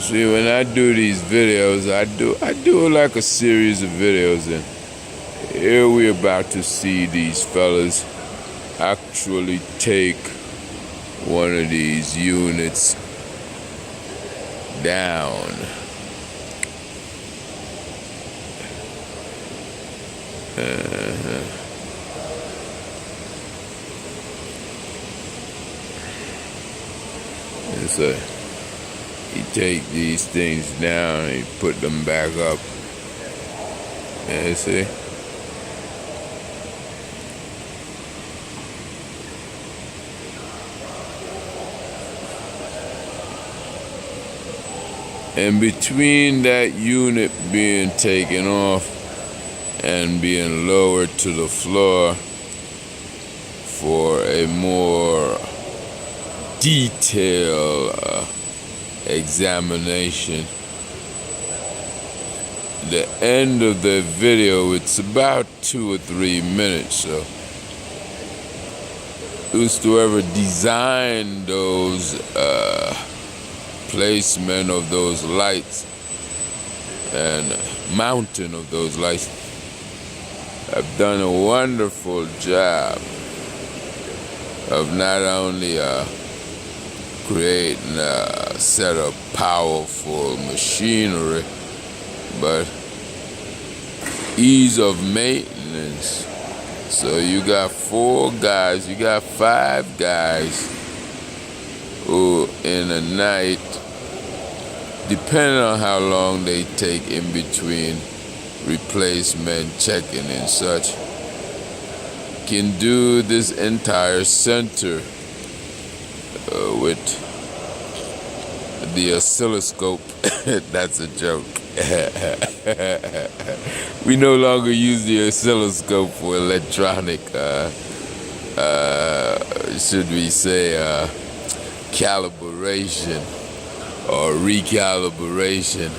See, when I do these videos, I do like a series of videos, and here we're about to see these fellas actually take one of these units down. And so you take these things down and you put them back up. You see? And between that unit being taken off and being lowered to the floor for a more detailed examination, the end of the video, it's about 2 or 3 minutes. So whoever designed those placement of those lights and mounting of those lights have done a wonderful job of not only creating a set of powerful machinery, but ease of maintenance. So you got 4 guys, you got 5 guys who in a night, depending on how long they take in between replacement, checking and such, can do this entire center with the oscilloscope. That's a joke. We no longer use the oscilloscope for electronic, should we say, calibration or recalibration.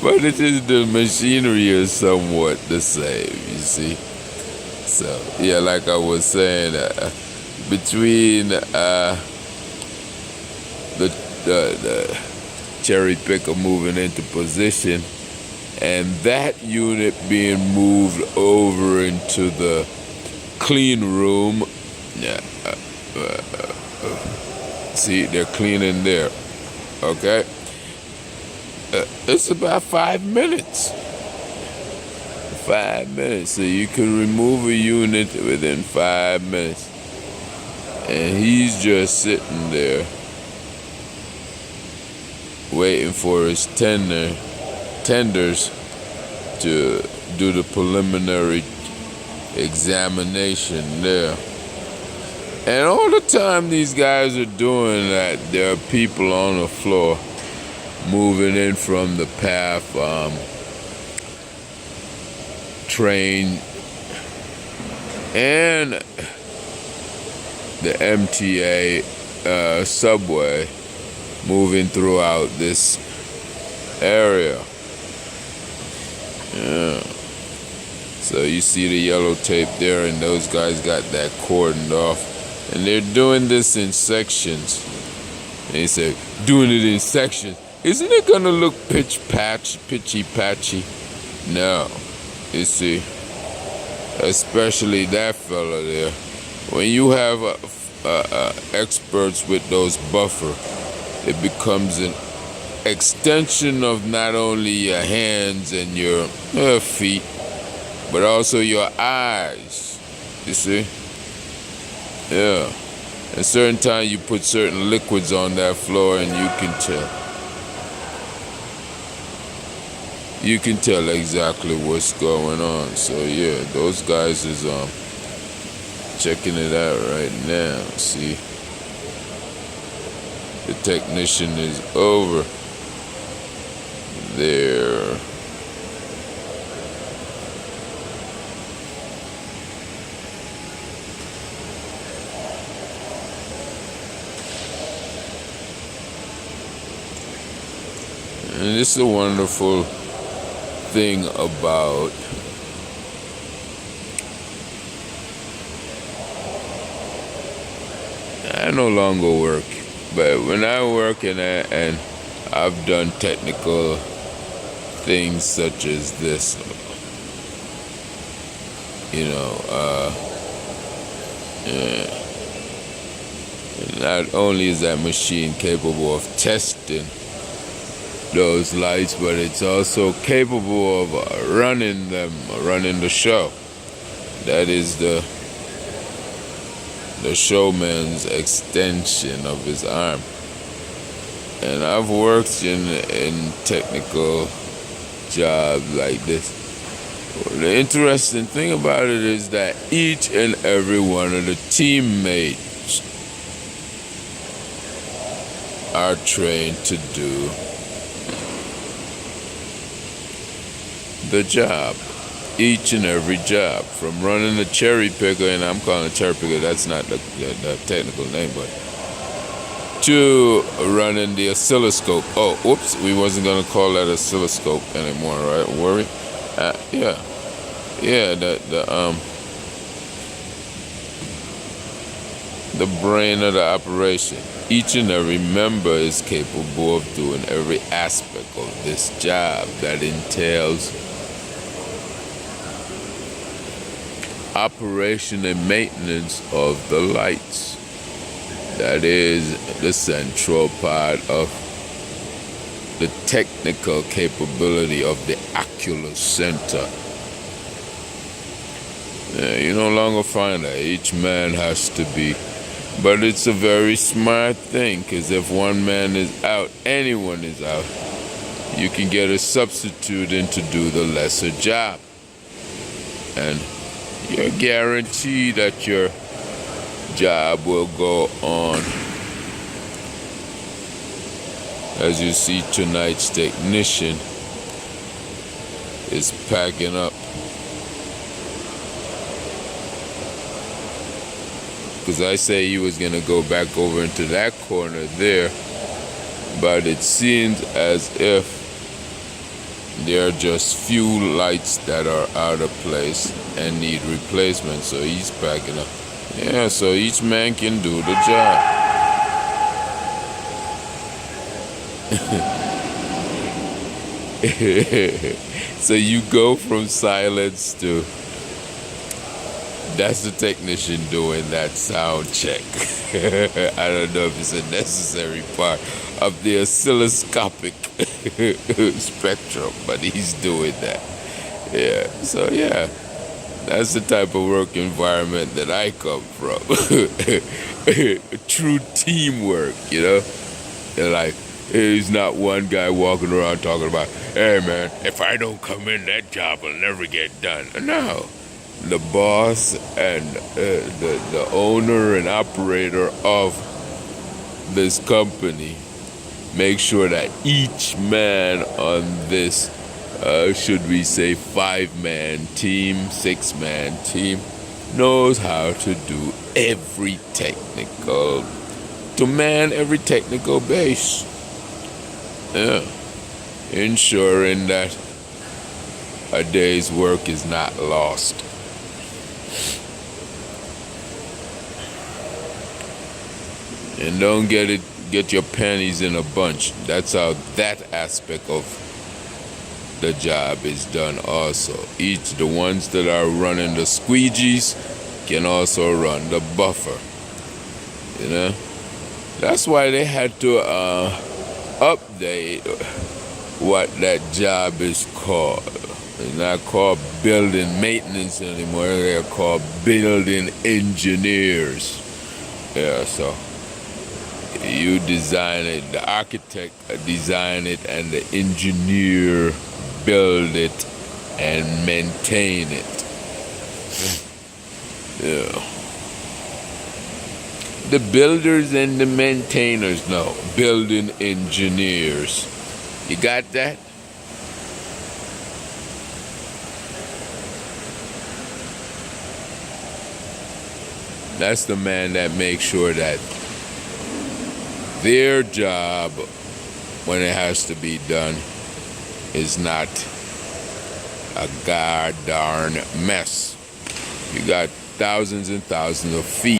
But it is, the machinery is somewhat the same, you see. So yeah, like I was saying, between the cherry picker moving into position and that unit being moved over into the clean room, see, they're cleaning there, okay? It's about 5 minutes. 5 minutes, so you can remove a unit within 5 minutes. And he's just sitting there waiting for his tenders to do the preliminary examination there. And all the time these guys are doing that, there are people on the floor moving in from the PATH train and the MTA subway, moving throughout this area. Yeah. So you see the yellow tape there, and those guys got that cordoned off. And they're doing this in sections. And he said, doing it in sections. Isn't it gonna look pitchy-patchy? No. You see, especially that fella there. When you have experts with those buffer, it becomes an extension of not only your hands and your feet, but also your eyes, you see? Yeah. At certain times you put certain liquids on that floor and you can tell. You can tell exactly what's going on. So yeah, those guys is checking it out right now. See, the technician is over there. And it's a wonderful thing about I no longer work. But when I work and I've done technical things such as this, not only is that machine capable of testing those lights, but it's also capable of running the show. That is the showman's extension of his arm. And I've worked in technical jobs like this. The interesting thing about it is that each and every one of the teammates are trained to do the job. Each and every job, from running the cherry picker, and I'm calling it cherry picker, that's not the technical name, but to running the oscilloscope. Oh, whoops, we wasn't gonna call that oscilloscope anymore, right? Worry? Yeah, the brain of the operation. Each and every member is capable of doing every aspect of this job that entails operation and maintenance of the lights. That is the central part of the technical capability of the Oculus Center. You no longer find that each man has to be, but it's a very smart thing, because if one man is out, anyone is out, you can get a substitute in to do the lesser job. And you're guaranteed that your job will go on. As you see, tonight's technician is packing up. Because I say he was going to go back over into that corner there, but it seems as if there are just few lights that are out of place and need replacement, so he's packing up. Yeah, so each man can do the job. So you go from silence to, that's the technician doing that sound check. I don't know if it's a necessary part of the oscilloscopic spectrum, but he's doing that. Yeah, so yeah, that's the type of work environment that I come from. True teamwork, And like, there's not one guy walking around talking about, hey man, if I don't come in, that job will never get done. No. The boss and the owner and operator of this company make sure that each man on this, should we say 5-man team, 6-man team, knows how to do every technical base. Yeah. Ensuring that a day's work is not lost. And don't get your panties in a bunch. That's how that aspect of the job is done also. The ones that are running the squeegees can also run the buffer. That's why they had to update what that job is called. It's not called building maintenance anymore. They're called building engineers. Yeah, so you design it, the architect design it, and the engineer build it and maintain it. Yeah. The builders and the maintainers, no, building engineers. You got that? That's the man that makes sure that their job, when it has to be done, is not a god darn mess. You got thousands and thousands of feet